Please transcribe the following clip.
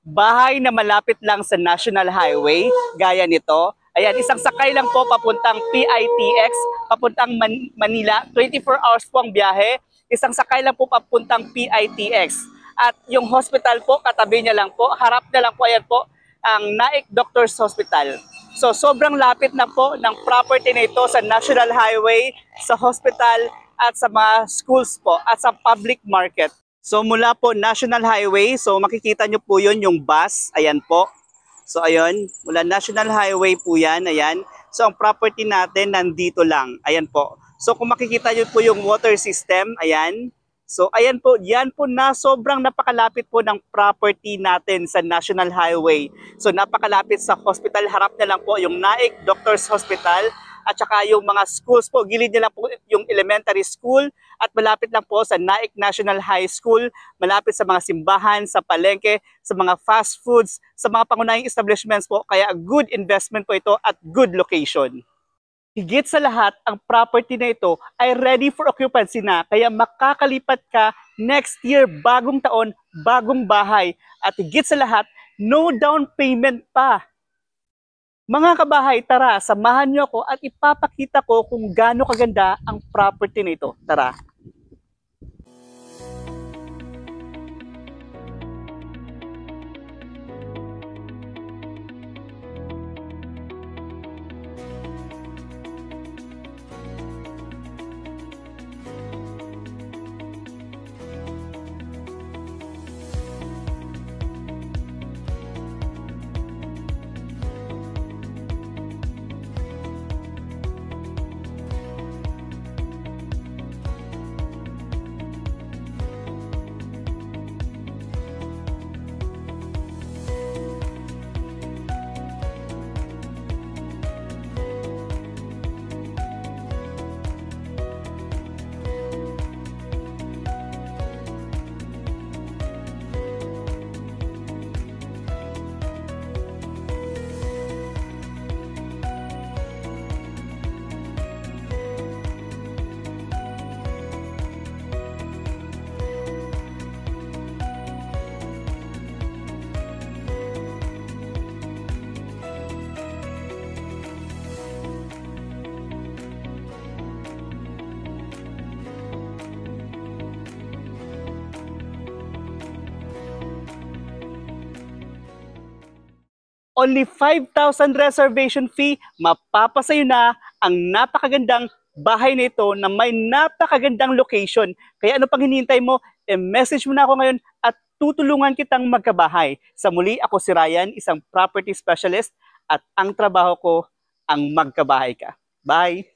bahay na malapit lang sa National Highway, gaya nito. Ayan, isang sakay lang po papuntang PITX, papuntang Manila. 24 hours po ang biyahe. Isang sakay lang po papuntang PITX. At yung hospital po, katabi niya lang po, harap na lang po, ayan po, ang Naik Doctors Hospital. So sobrang lapit na po ng property na ito sa National Highway, sa hospital at sa mga schools po at sa public market. So mula po National Highway, so makikita nyo po yun yung bus, ayan po. So ayun, mula National Highway po yan, ayan. So ang property natin nandito lang, ayan po. So kung makikita nyo po yung water system, ayan. So ayan po, yan po na sobrang napakalapit po ng property natin sa National Highway. So napakalapit sa hospital, harap na lang po yung Naik Doctors Hospital at saka yung mga schools po, gilid na lang po yung elementary school at malapit lang po sa Naik National High School, malapit sa mga simbahan, sa palengke, sa mga fast foods, sa mga pangunahing establishments po. Kaya good investment po ito at good location. Higit sa lahat, ang property na ito ay ready for occupancy na. Kaya makakalipat ka next year, bagong taon, bagong bahay. At higit sa lahat, no down payment pa. Mga kabahay, tara, samahan niyo ako at ipapakita ko kung gaano kaganda ang property na ito. Tara! Only 5,000 reservation fee, mapapasayo na ang napakagandang bahay na ito na may napakagandang location. Kaya ano pang hinihintay mo? E-message mo na ako ngayon at tutulungan kitang magkabahay. Sa muli, ako si Ryan, isang property specialist at ang trabaho ko ang magkabahay ka. Bye!